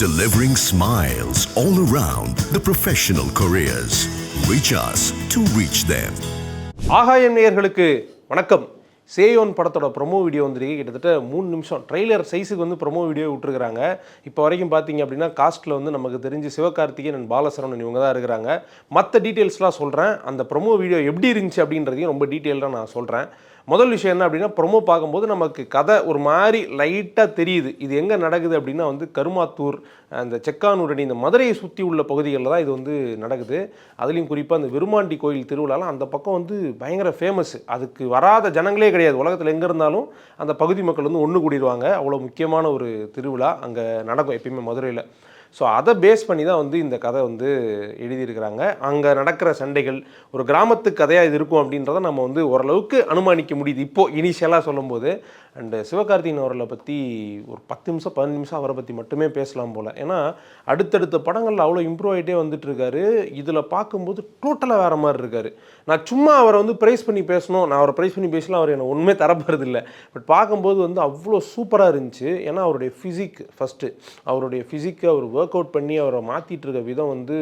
delivering smiles all around the professional careers. Reach us to reach them. ஆகாயம் நேயர்களுக்கு வணக்கம். சேயோன் படத்தோட ப்ரொமோ வீடியோ வந்துருக்கு. கிட்டத்தட்ட 3 நிமிஷம் ட்ரெய்லர் சைஸுக்கு வந்து ப்ரொமோ வீடியோ விட்டுருக்காங்க. இப்போ வரைக்கும் பார்த்தீங்க அப்படின்னா காஸ்ட்டில் வந்து நமக்கு தெரிஞ்சு சிவகார்த்திகேயன் அண்ட் பாலசரவணன் இவங்க தான் இருக்கிறாங்க. மற்ற டீட்டெயில்ஸ்லாம் சொல்கிறேன். அந்த ப்ரொமோ வீடியோ எப்படி இருந்துச்சு அப்படின்றதையும் ரொம்ப டீட்டெயிலாக நான் சொல்கிறேன். முதல் விஷயம் என்ன அப்படின்னா, ப்ரொமோ பார்க்கும்போது நமக்கு கதை ஒரு மாதிரி லைட்டாக தெரியுது. இது எங்கே நடக்குது அப்படின்னா வந்து கருமாத்தூர், அந்த செக்கானூரணி, இந்த மதுரையை சுற்றி உள்ள பகுதிகளில் தான் இது வந்து நடக்குது. அதுலேயும் குறிப்பாக அந்த விருமாண்டி கோயில் திருவிழாலாம் அந்த பக்கம் வந்து பயங்கர ஃபேமஸ். அதுக்கு வராத ஜனங்களே கிடையாது. உலகத்தில் எங்கே இருந்தாலும் அந்த பகுதி மக்கள் வந்து ஒன்று கூடிடுவாங்க. அவ்வளோ முக்கியமான ஒரு திருவிழா அங்கே நடக்கும் எப்பயுமே மதுரையில். ஸோ அதை பேஸ் பண்ணி தான் வந்து இந்த கதை வந்து எழுதியிருக்கிறாங்க. அங்கே நடக்கிற சண்டைகள் ஒரு கிராமத்து கதையாக இது இருக்கும் அப்படின்றத நம்ம வந்து ஓரளவுக்கு அனுமானிக்க முடியுது இப்போது இனிஷியலாக சொல்லும்போது. அண்டு சிவகார்த்திகேயன் அவர்களை பற்றி ஒரு 10 நிமிஷம் 15 நிமிஷம் அவரை பற்றி மட்டுமே பேசலாம் போல். ஏன்னா அடுத்தடுத்த படங்களில் அவ்வளோ இம்ப்ரூவ் ஆகிட்டே வந்துட்டுருக்காரு. இதில் பார்க்கும்போது டோட்டலாக வேறு மாதிரி இருக்கார். நான் சும்மா அவரை வந்து ப்ரைஸ் பண்ணி பேசணும், நான் அவரை ப்ரைஸ் பண்ணி பேசலாம், அவர் எனக்கு ஒன்றுமே தரப்போறது இல்லை. பட் பார்க்கும்போது வந்து அவ்வளோ சூப்பராக இருந்துச்சு. ஏன்னா அவருடைய ஃபிசிக் ஃபஸ்ட்டு, அவருடைய ஃபிசிக்கை அவர் ஒர்க் அவுட் பண்ணி அவரை மாற்றிட்டு இருக்க விதம் வந்து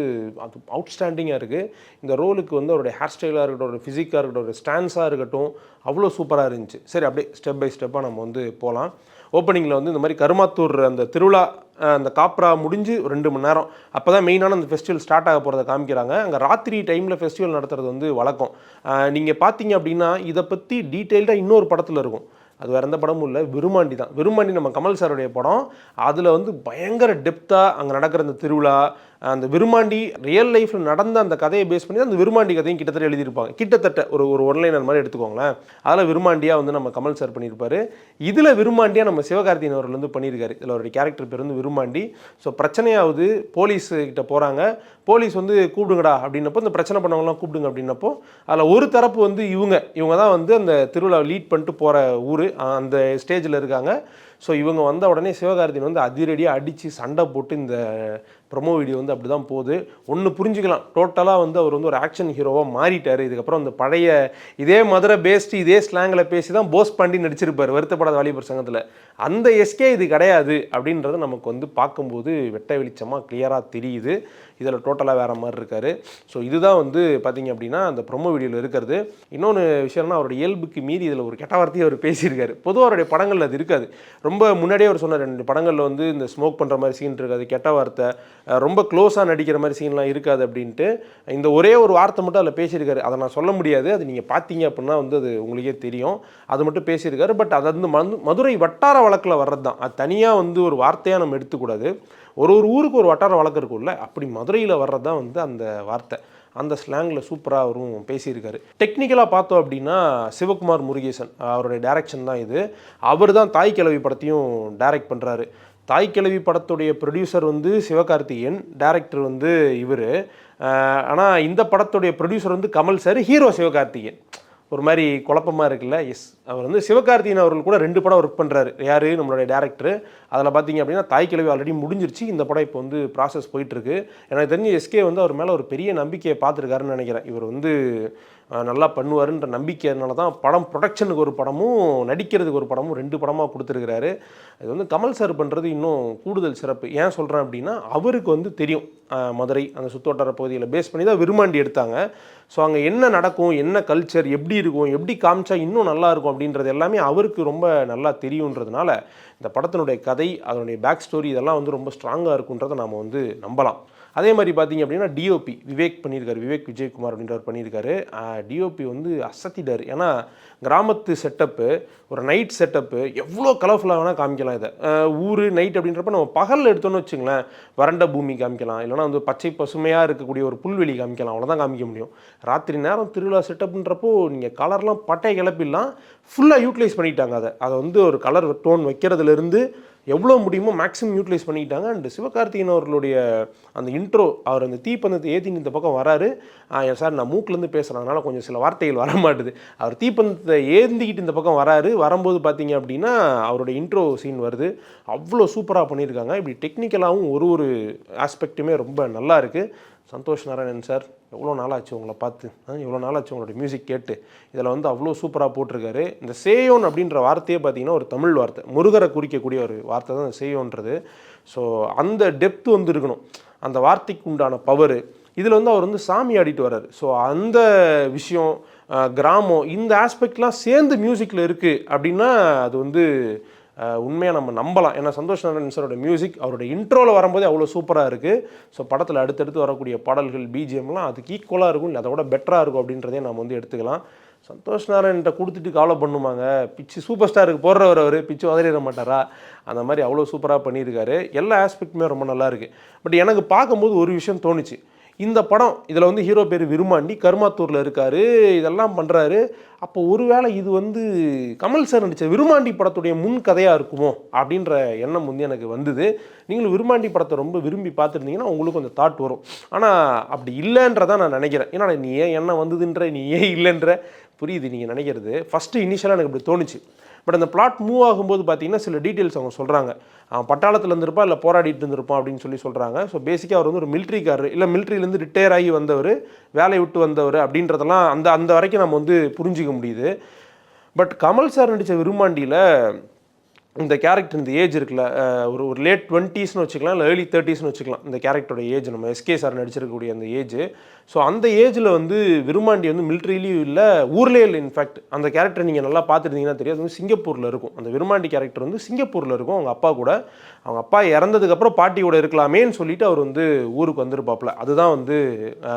அது அவுட்ஸ்டாண்டிங்காக இருக்குது. இந்த ரோலுக்கு வந்து அவருடைய ஹேர் ஸ்டைலாக இருக்கட்டும், ஒரு ஃபிசிக்காக இருக்கட்டும், ஒரு ஸ்டான்ஸாக இருக்கட்டும், அவ்வளோ சூப்பராக இருந்துச்சு. சரி, அப்படியே ஸ்டெப் பை ஸ்டெப்பாக நம்ம வந்து போகலாம். ஓப்பனிங்கில் வந்து இந்த மாதிரி கருமாத்தூர் அந்த திருவிழா, அந்த காப்ரா முடிஞ்சு 2 மணி நேரம் அப்போ தான் மெயினான அந்த ஃபெஸ்டிவல் ஸ்டார்ட் ஆக போகிறத காமிக்கிறாங்க. அங்கே ராத்திரி டைமில் ஃபெஸ்டிவல் நடத்துறது வந்து வழக்கம். நீங்கள் பார்த்தீங்க அப்படின்னா இதை பற்றி டீட்டெயில்டாக இன்னொரு படத்தில் இருக்கும். அது வேறு எந்த படமும் இல்லை, விருமாண்டி தான். விருமாண்டி நம்ம கமல் சாருடைய படம். அதில் வந்து பயங்கர டெப்த்தாக அங்கே நடக்கிற அந்த திருவிழா, அந்த விருமாண்டி ரியல் லைஃப்பில் நடந்த அந்த கதையை பேஸ் பண்ணி அந்த விருமாண்டி கதையும் கிட்டத்தட்ட எழுதியிருப்பாங்க. கிட்டத்தட்ட ஒரு ஒன்லைனர் மாதிரி எடுத்துக்கோங்களேன். அதில் விருமாண்டியாக வந்து நம்ம கமல் சார் பண்ணியிருப்பார். இதில் விருமாண்டியாக நம்ம சிவகார்த்திகேயன் அவர்கள் வந்து பண்ணியிருக்காரு. இதில் அவருடைய கேரக்டர் பேர் வந்து விருமாண்டி. ஸோ பிரச்சனையாவது போலீஸ் கிட்ட போகிறாங்க. போலீஸ் வந்து கூப்பிடுங்கடா அப்படின்னப்போ, இந்த பிரச்சனை பண்ணவங்களாம் கூப்பிடுங்க அப்படின்னப்போ, அதில் ஒரு தரப்பு வந்து இவங்க தான் வந்து அந்த திருவிழாவை லீட் பண்ணிட்டு போகிற ஊர் அந்த ஸ்டேஜில் இருக்காங்க. ஸோ இவங்க வந்த உடனே சிவகார்த்திகேயன் வந்து அதிரடியாக அடித்து சண்டை போட்டு இந்த ப்ரொமோ வீடியோ வந்து அப்படி தான் போகுது. ஒன்று புரிஞ்சுக்கலாம், டோட்டலாக வந்து அவர் வந்து ஒரு ஆக்ஷன் ஹீரோவாக மாறிட்டார். இதுக்கப்புறம் அந்த பழைய இதே மதுரை பேஸ்டு இதே ஸ்லாங்கில் பேசி தான் போஸ் பாண்டி நடிச்சிருப்பார் வருத்தப்படாத வாலிபர் சங்கத்தில். அந்த எஸ்கே இது கிடையாது அப்படின்றது நமக்கு வந்து பார்க்கும்போது வெட்ட வெளிச்சமாக கிளியராக தெரியுது. இதில் டோட்டலாக வேறு மாதிரி இருக்கார். ஸோ இதுதான் வந்து பார்த்திங்க அப்படின்னா அந்த ப்ரொமோ வீடியோவில் இருக்கிறது. இன்னொன்று விஷயம்னா, அவருடைய இயல்புக்கு மீறி இதில் ஒரு கெட்ட வார்த்தையை அவர் பேசியிருக்காரு. பொதுவாக அவருடைய படங்களில் அது இருக்காது. ரொம்ப முன்னாடியே அவர் சொன்னார், 2 படங்களில் வந்து இந்த ஸ்மோக் பண்ணுற மாதிரி சீன் இருக்காது, கெட்ட வார்த்தை, ரொம்ப க்ளோஸாக நடிக்கிற மாதிரி சீன்லாம் இருக்காது அப்படின்ட்டு. இந்த ஒரே ஒரு வார்த்தை மட்டும் அதில் பேசியிருக்காரு. அதை நான் சொல்ல முடியாது, அது நீங்கள் பார்த்தீங்க அப்படின்னா வந்து அது உங்களுக்கே தெரியும். அது மட்டும் பேசியிருக்காரு. பட் அது வந்து மதுரை வட்டார வழக்கில் வர்றது தான். அது தனியாக வந்து ஒரு வார்த்தையாக நம்ம எடுத்துக்கூடாது. ஒரு ஊருக்கு ஒரு வட்டார வழக்கு இருக்கும்ல, அப்படி மதுரையில் வர்றது தான் வந்து அந்த வார்த்தை. அந்த ஸ்லாங்கில் சூப்பராக அவரும் பேசியிருக்காரு. டெக்னிக்கலாக பார்த்தோம் அப்படின்னா சிவகுமார் முருகேசன் அவருடைய டைரக்ஷன் தான் இது. அவர் தான் தாய் கிழவி படத்தையும் டைரக்ட் பண்ணுறாரு. தாய் கிழவி படத்துடைய ப்ரொடியூசர் வந்து சிவகார்த்திகேயன், டைரக்டர் வந்து இவர். ஆனால் இந்த படத்துடைய ப்ரொடியூசர் வந்து கமல் சார், ஹீரோ சிவகார்த்திகேயன். ஒரு மாதிரி குழப்பமாக இருக்குல்ல. எஸ், அவர் வந்து சிவகார்த்திகேயன் அவர்கள் கூட 2 படம் ஒர்க் பண்ணுறாரு. யார்? நம்மளுடைய டேரக்டர். அதில் பார்த்தீங்க அப்படின்னா தாய் கிழவி ஆல்ரெடி முடிஞ்சிருச்சு. இந்த படம் இப்போ வந்து ப்ராசஸ் போயிட்டுருக்கு. எனக்கு தெரிஞ்ச எஸ்கே வந்து அவர் மேலே ஒரு பெரிய நம்பிக்கையை பார்த்துருக்காருன்னு நினைக்கிறேன். இவர் வந்து நல்லா பண்ணுவாருன்ற நம்பிக்கைனால தான் படம் ப்ரொடக்ஷனுக்கு ஒரு படமும் நடிக்கிறதுக்கு ஒரு படமும் 2 படமாக கொடுத்துருக்கிறாரு. இது வந்து கமல் சார் பண்ணுறது இன்னும் கூடுதல் சிறப்பு. ஏன் சொல்கிறேன் அப்படின்னா, அவருக்கு வந்து தெரியும் மதுரை அந்த சுற்றுவட்டார பகுதியில் பேஸ் பண்ணி தான் விருமாண்டி எடுத்தாங்க. ஸோ அங்கே என்ன நடக்கும், என்ன கல்ச்சர், எப்படி இருக்கும், எப்படி காமிச்சா இன்னும் நல்லா இருக்கும் அப்படின்றது எல்லாமே அவருக்கு ரொம்ப நல்லா தெரியுன்றதுனால இந்த படத்தினுடைய கதை, அதனுடைய பேக் ஸ்டோரி இதெல்லாம் வந்து ரொம்ப ஸ்ட்ராங்காக இருக்குன்றதை நாம் வந்து நம்பலாம். அதே மாதிரி பார்த்தீங்க அப்படின்னா டிஓபி விவேக் பண்ணியிருக்காரு. விவேக் விஜயகுமார் அப்படின்றவர் பண்ணியிருக்காரு. டிஓபி வந்து அசத்திட்டார். ஏன்னா கிராமத்து செட்டப்பு, ஒரு நைட் செட்டப்பு எவ்வளோ கலர்ஃபுல்லாக வேணால் காமிக்கலாம். இதை ஊர் நைட் அப்படின்றப்ப நம்ம பகலில் எடுத்தோன்னு வச்சுங்களேன், வறண்ட பூமி காமிக்கலாம், இல்லைனா வந்து பச்சை பசுமையாக இருக்கக்கூடிய ஒரு புல்வெளி காமிக்கலாம், அவ்வளோதான் காமிக்க முடியும். ராத்திரி நேரம் திருவிழா செட்டப்புன்றப்போ நீங்கள் கலர்லாம் பட்டை கிளப்பிடலாம். ஃபுல்லாக யூட்டிலைஸ் பண்ணிட்டாங்க. அதை வந்து ஒரு கலர் டோன் வைக்கிறதுலேருந்து எவ்வளோ முடியுமோ மேக்ஸிமம் யூட்டிலைஸ் பண்ணிக்கிட்டாங்க. அண்ட் சிவகார்த்திகேயன் அவர்களுடைய அந்த இன்ட்ரோ, அவர் அந்த தீப்பந்தத்தை ஏற்றின்னு இந்த பக்கம் வராரு. சார் நான் மூக்கிலேருந்து பேசுகிறதுனால கொஞ்சம் சில வார்த்தைகள் வர மாட்டுது. அவர் தீப்பந்தத்தை ஏந்திக்கிட்டு இந்த பக்கம் வராரு. வரும்போது பார்த்தீங்க அப்படின்னா அவருடைய இன்ட்ரோ சீன் வருது. அவ்வளோ சூப்பராக பண்ணியிருக்காங்க. இப்படி டெக்னிக்கலாகவும் ஒரு ஆஸ்பெக்ட்டுமே ரொம்ப நல்லா இருக்குது. சந்தோஷ் நாராயணன் சார், எவ்வளோ நாளாச்சு உங்களை பார்த்து, எவ்வளோ நாளாச்சு உங்களோட மியூசிக் கேட்டு, இதில் வந்து அவ்வளோ சூப்பராக போட்டிருக்காரு. இந்த சேயோன் அப்படின்ற வார்த்தையே பார்த்தீங்கன்னா ஒரு தமிழ் வார்த்தை, முருகரை குறிக்கக்கூடிய ஒரு வார்த்தை தான் இந்த சேயோன்றது. ஸோ அந்த டெப்த்து வந்து இருக்கணும், அந்த வார்த்தைக்கு உண்டான பவரு. இதில் வந்து அவர் வந்து சாமி ஆடிட்டு வர்றாரு. ஸோ அந்த விஷயம், கிராமம், இந்த ஆஸ்பெக்ட்லாம் சேர்ந்து மியூசிக்கில் இருக்குது அப்படின்னா அது வந்து உண்மையாக நம்ம நம்பலாம். ஏன்னா சந்தோஷ் நாராயணன் சாரோட மியூசிக் அவருடைய இன்ட்ரோவில் வரும்போதே அவ்வளோ சூப்பராக இருக்குது. ஸோ படத்தில் அடுத்தடுத்து வரக்கூடிய பாடல்கள் பிஜிஎம்லாம் அதுக்கு ஈக்குவலாக இருக்கும், இல்லை அதை விட பெட்டராக இருக்கும் அப்படின்றதே நம்ம வந்து எடுத்துக்கலாம். சந்தோஷ் நாராயண்கிட்ட கொடுத்துட்டு கவலை பண்ணுமாங்க, பிச்சு சூப்பர் ஸ்டாருக்கு போடுறவர் அவர், பிச்சு உதறிட மாட்டாரா? அந்த மாதிரி அவ்வளோ சூப்பராக பண்ணியிருக்காரு. எல்லா ஆஸ்பெக்ட்டுமே ரொம்ப நல்லா இருக்குது. பட் எனக்கு பார்க்கும்போது ஒரு விஷயம் தோணுச்சு, இந்த படம் இதில் வந்து ஹீரோ பேர் விருமாண்டி, கருமாத்தூரில் இருக்கார், இதெல்லாம் பண்ணுறாரு. அப்போ ஒருவேளை இது வந்து கமல் சார் நடித்த விருமாண்டி படத்துடைய முன் கதையாக இருக்குமோ அப்படின்ற எண்ணம் வந்து எனக்கு வந்தது. நீங்களும் விருமாண்டி படத்தை ரொம்ப விரும்பி பார்த்துருந்தீங்கன்னா உங்களுக்கு அந்த தாட் வரும். ஆனால் அப்படி இல்லைன்றதான் நான் நினைக்கிறேன். ஏன்னா நீ ஏன் என்ன வந்ததுன்ற, நீ ஏன் இல்லைன்ற, புரியுது நீங்கள் நினைக்கிறது. ஃபஸ்ட்டு இனிஷியலாக எனக்கு இப்படி தோணுச்சு. பட் அந்த பிளாட் மூவ் ஆகும்போது பார்த்தீங்கன்னா சில டீட்டெயில்ஸ் அவங்க சொல்கிறாங்க. அவன் பட்டாளத்தில் இருந்திருப்பான், இல்லை போராடிட்டு இருந்திருப்பான் அப்படின்னு சொல்கிறாங்க. ஸோ பேசிக்காக அவர் வந்து ஒரு மிலிட்ரிக்காரர், இல்லை மிலிட்ரியிலேருந்து ரிட்டையர் ஆகி வந்தவர், வேலையை விட்டு வந்தவர் அப்படின்றதெல்லாம் அந்த வரைக்கும் நம்ம வந்து புரிஞ்சிக்க முடியுது. பட் கமல் சார் நடித்த விருமாண்டியில் இந்த கேரக்டர், இந்த ஏஜ் இருக்குல்ல, ஒரு லேட் 20ஸ்னு வச்சுக்கலாம், இல்லை ஏர்லி 30ஸ்னு வச்சுக்கலாம். இந்த கேரக்டரோட ஏஜ், நம்ம எஸ்கே சார் நடிச்சிருக்கக்கூடிய அந்த ஏஜ். ஸோ அந்த ஏஜில் வந்து விருமாண்டி வந்து மிலிட்ரிலையும் இல்லை, ஊர்லேயே இல்லை. இன்ஃபேக்ட் அந்த கேரக்டர் நீங்கள் நல்லா பார்த்துருந்தீங்கன்னா தெரியாது, வந்து சிங்கப்பூரில் இருக்கும். அந்த விருமாண்டி கேரக்டர் வந்து சிங்கப்பூரில் இருக்கும் அவங்க அப்பா கூட. அவங்க அப்பா இறந்ததுக்கப்புறம் பாட்டி கூட இருக்கலாமேன்னு சொல்லிட்டு அவர் வந்து ஊருக்கு வந்துருப்பாப்புல. அதுதான் வந்து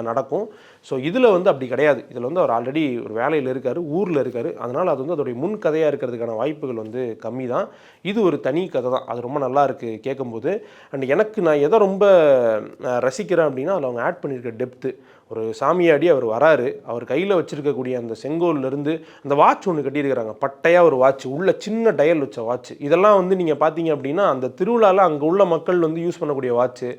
நடக்கும். ஸோ இதில் வந்து அப்படி கிடையாது. இதில் வந்து அவர் ஆல்ரெடி ஒரு வேலையில் இருக்கார், ஊரில் இருக்கார். அதனால் அது வந்து அதோடைய முன் கதையாக இருக்கிறதுக்கான வாய்ப்புகள் வந்து கம்மி தான். இது ஒரு தனி கதை தான். அது ரொம்ப நல்லா இருக்குது கேட்கும்போது. அண்ட் எனக்கு நான் எதை ரொம்ப ரசிக்கிறேன் அப்படின்னா அதில் அவங்க ஆட் பண்ணியிருக்க டெப்த்து. ஒரு சாமியாடி அவர் வராரு, அவர் கையில் வச்சுருக்கக்கூடிய அந்த செங்கோல்லேருந்து அந்த வாட்ச் ஒன்று கட்டியிருக்கிறாங்க, பட்டையாக ஒரு வாட்ச், உள்ள சின்ன டயல் வச்ச வாட்ச். இதெல்லாம் வந்து நீங்கள் பார்த்தீங்க அப்படின்னா அந்த திருவிழாவில் அங்கே உள்ள மக்கள் வந்து யூஸ் பண்ணக்கூடிய வாட்ச்சு.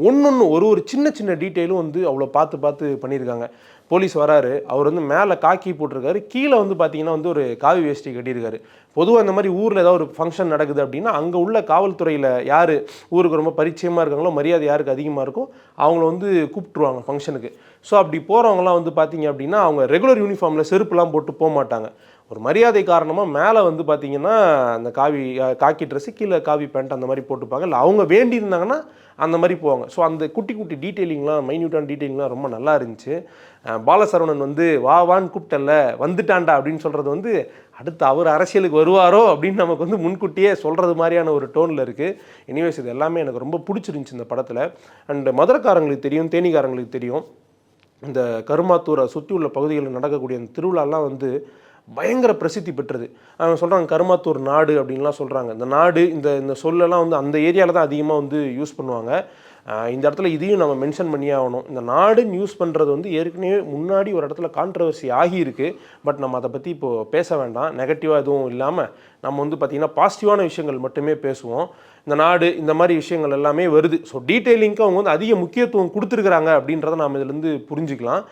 ஒன்று ஒரு சின்ன சின்ன டீட்டெயிலும் வந்து அவ்வளோ பார்த்து பண்ணியிருக்காங்க. போலீஸ் வராரு, அவர் வந்து மேலே காக்கி போட்டிருக்காரு, கீழே வந்து பார்த்தீங்கன்னா வந்து ஒரு காவி வேஷ்டி கட்டியிருக்காரு. பொதுவாக இந்த மாதிரி ஊரில் ஏதாவது ஒரு ஃபங்க்ஷன் நடக்குது அப்படின்னா அங்கே உள்ள காவல்துறையில் யார் ஊருக்கு ரொம்ப பரிச்சயமாக இருக்காங்களோ, மரியாதை யாருக்கு அதிகமாக இருக்கோ அவங்கள வந்து கூப்பிட்டுருவாங்க ஃபங்க்ஷனுக்கு. ஸோ அப்படி போகிறவங்களாம் வந்து பார்த்தீங்க அப்படின்னா அவங்க ரெகுலர் யூனிஃபார்மில் செருப்புலாம் போட்டு போக மாட்டாங்க. ஒரு மரியாதை காரணமாக மேலே வந்து பார்த்திங்கன்னா அந்த காக்கி ட்ரெஸ்ஸு, கீழே காவி பேண்ட் அந்த மாதிரி போட்டுப்பாங்க. இல்லை அவங்க வேண்டி இருந்தாங்கன்னா அந்த மாதிரி போவாங்க. ஸோ அந்த குட்டி டீட்டெயிலிங்லாம், மைன்யூட்டான டீட்டெயிலிங்லாம் ரொம்ப நல்லா இருந்துச்சு. பாலசரவணன் வந்து வான்னு கூப்பிட்டல, வந்துட்டான்டா அப்படின்னு சொல்கிறது வந்து அடுத்து அவர் அரசியலுக்கு வருவாரோ அப்படின்னு நமக்கு வந்து முன்கூட்டியே சொல்கிறது மாதிரியான ஒரு டோனில் இருக்குது. எனிவேஸ் இது எல்லாமே எனக்கு ரொம்ப பிடிச்சிருந்துச்சி இந்த படத்தில். அண்ட் மதுரைக்காரங்களுக்கு தெரியும், தேனிக்காரங்களுக்கு தெரியும், இந்த கருமாத்தூரை சுற்றி உள்ள பகுதிகளில் நடக்கக்கூடிய அந்த திருவிழாலாம் வந்து பயங்கர பிரசித்தி பெற்றது. அவங்க சொல்கிறாங்க கருமாத்தூர் நாடு அப்படின்லாம் சொல்கிறாங்க. இந்த நாடு இந்த சொல்லலாம் வந்து அந்த ஏரியாவில் தான் அதிகமாக வந்து யூஸ் பண்ணுவாங்க. இந்த இடத்துல இதையும் நம்ம மென்ஷன் பண்ணியே ஆகணும். இந்த நாடுன்னு யூஸ் பண்ணுறது வந்து ஏற்கனவே முன்னாடி ஒரு இடத்துல கான்ட்ரவர்சி ஆகியிருக்கு. பட் நம்ம அதை பற்றி இப்போது பேச வேண்டாம். நெகட்டிவாக எதுவும் இல்லாமல் நம்ம வந்து பார்த்திங்கன்னா பாசிட்டிவான விஷயங்கள் மட்டுமே பேசுவோம். இந்த நாடு இந்த மாதிரி விஷயங்கள் எல்லாமே வருது. ஸோ டீட்டெயிலிங்க்கு அவங்க வந்து அதிக முக்கியத்துவம் கொடுத்துருக்குறாங்க அப்படின்றத நாம் இதிலேருந்து புரிஞ்சுக்கலாம்.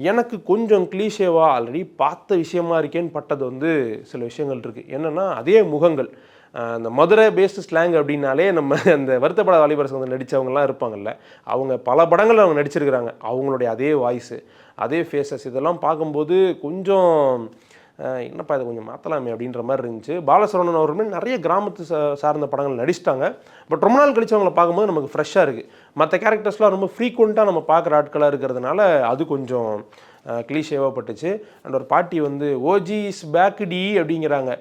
எனக்கு கொஞ்சம் கிளீஷேவாக ஆல்ரெடி பார்த்த விஷயமா இருக்கேன்னு பட்டது வந்து சில விஷயங்கள் இருக்குது. என்னென்னா அதே முகங்கள், அந்த மதுரை பேஸ்டு ஸ்லாங் அப்படின்னாலே நம்ம அந்த வருத்தப்பட வாலிபர் சங்கத்தில் நடித்தவங்கலாம் இருப்பாங்கல்ல, அவங்க பல படங்கள் அவங்க நடிச்சிருக்கிறாங்க. அவங்களுடைய அதே வாய்ஸு, அதே ஃபேஸஸ், இதெல்லாம் பார்க்கும்போது கொஞ்சம் என்னப்பா இதை கொஞ்சம் மாற்றலாமே அப்படின்ற மாதிரி இருந்துச்சு. பாலசரவணன் அவர்களுமே நிறைய கிராமத்து சார்ந்த படங்கள் நடிச்சிட்டாங்க. பட் ரொம்ப நாள் கழிச்சு அவங்கள பார்க்கும்போது நமக்கு ஃப்ரெஷ்ஷாக இருக்குது. மற்ற கேரக்டர்ஸ்லாம் ரொம்ப ஃப்ரீக்வெண்ட்டாக நம்ம பார்க்குற ஆட்களாக இருக்கிறதுனால அது கொஞ்சம் கிளீஷேவாக பட்டுச்சு. அண்ட் ஒரு பாட்டி வந்து ஓஜி இஸ் பேக் டி அப்படிங்கிறாங்க.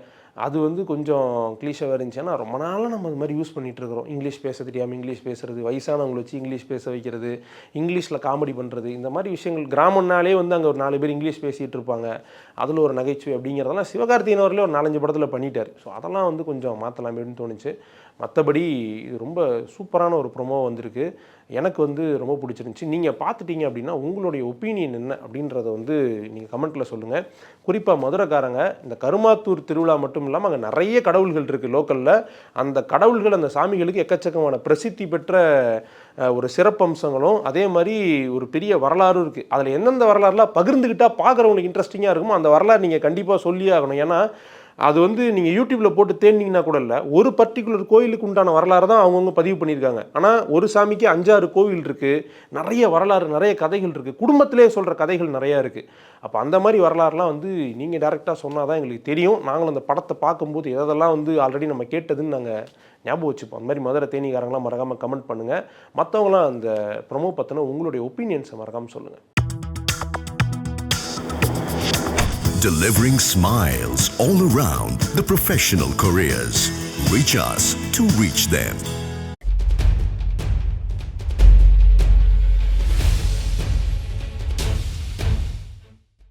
அது வந்து கொஞ்சம் கிளீஷாக இருந்துச்சு. ஏன்னா ரொம்ப நாளாக நம்ம அது மாதிரி யூஸ் பண்ணிகிட்ருக்கிறோம். இங்கிலீஷ் பேச தெரியாமல் இங்கிலீஷ் பேசுகிறது, வயசானவங்களை வச்சு இங்கிலீஷ் பேச வைக்கிறது, இங்கிலீஷில் காமெடி பண்ணுறது, இந்த மாதிரி விஷயங்கள் கிராமம்னாலே வந்து அங்கே ஒரு 4 பேர் இங்கிலீஷ் பேசிகிட்டு இருப்பாங்க, அதில் ஒரு நகைச்சுவை அப்படிங்கிறதெல்லாம் சிவகார்த்திகேயன் அவர்களே ஒரு 4-5 படத்தில் பண்ணிட்டார். ஸோ அதெல்லாம் வந்து கொஞ்சம் மாற்றலாமே அப்படின்னு தோணுச்சு. மற்றபடி இது ரொம்ப சூப்பரான ஒரு ப்ரொமோ வந்திருக்கு. எனக்கு வந்து ரொம்ப பிடிச்சிருந்துச்சி. நீங்கள் பார்த்துட்டீங்க அப்படின்னா உங்களுடைய ஒப்பீனியன் என்ன அப்படின்றத வந்து நீங்கள் கமெண்ட்டில் சொல்லுங்கள். குறிப்பாக மதுரைக்காரங்க இந்த கருமாத்தூர் திருவிழா மட்டும் இல்லாமல் அங்கே நிறைய கடவுள்கள் இருக்குது லோக்கலில். அந்த கடவுள்கள், அந்த சாமிகளுக்கு எக்கச்சக்கமான பிரசித்தி பெற்ற ஒரு சிறப்பம்சங்களும் அதே மாதிரி ஒரு பெரிய வரலாறும் இருக்குது. அதில் எந்தெந்த வரலாறுலாம் பகிர்ந்துக்கிட்டால் பார்க்குறவங்களுக்கு இன்ட்ரெஸ்டிங்காக இருக்குமோ அந்த வரலாறு நீங்கள் கண்டிப்பாக சொல்லியே ஆகணும். ஏன்னா அது வந்து நீங்கள் யூடியூப்பில் போட்டு தேடினீங்கன்னா கூட இல்லை, ஒரு பர்டிகுலர் கோயிலுக்கு உண்டான வரலாறு தான் அவங்கவுங்க பதிவு பண்ணியிருக்காங்க. ஆனால் ஒரு சாமிக்கு 5-6 கோவில் இருக்குது, நிறைய வரலாறு, நிறைய கதைகள் இருக்குது, குடும்பத்திலே சொல்கிற கதைகள் நிறையா இருக்குது. அப்போ அந்த மாதிரி வரலாறுலாம் வந்து நீங்கள் டேரெக்டாக சொன்னால் தான் எங்களுக்கு தெரியும். நாங்களும் அந்த படத்தை பார்க்கும்போது எதெல்லாம் வந்து ஆல்ரெடி நம்ம கேட்டதுன்னு நாங்கள் ஞாபகம் வச்சுப்போம். அந்த மாதிரி மதுரை தேனிக்காரங்களாம் மறக்காமல் கமெண்ட் பண்ணுங்கள். மற்றவங்களாம் அந்த ப்ரொமோ பற்றின உங்களுடைய ஒப்பீனியன்ஸை மறக்காமல் சொல்லுங்கள். Delivering smiles all around, the professional careers. Reach us to reach them.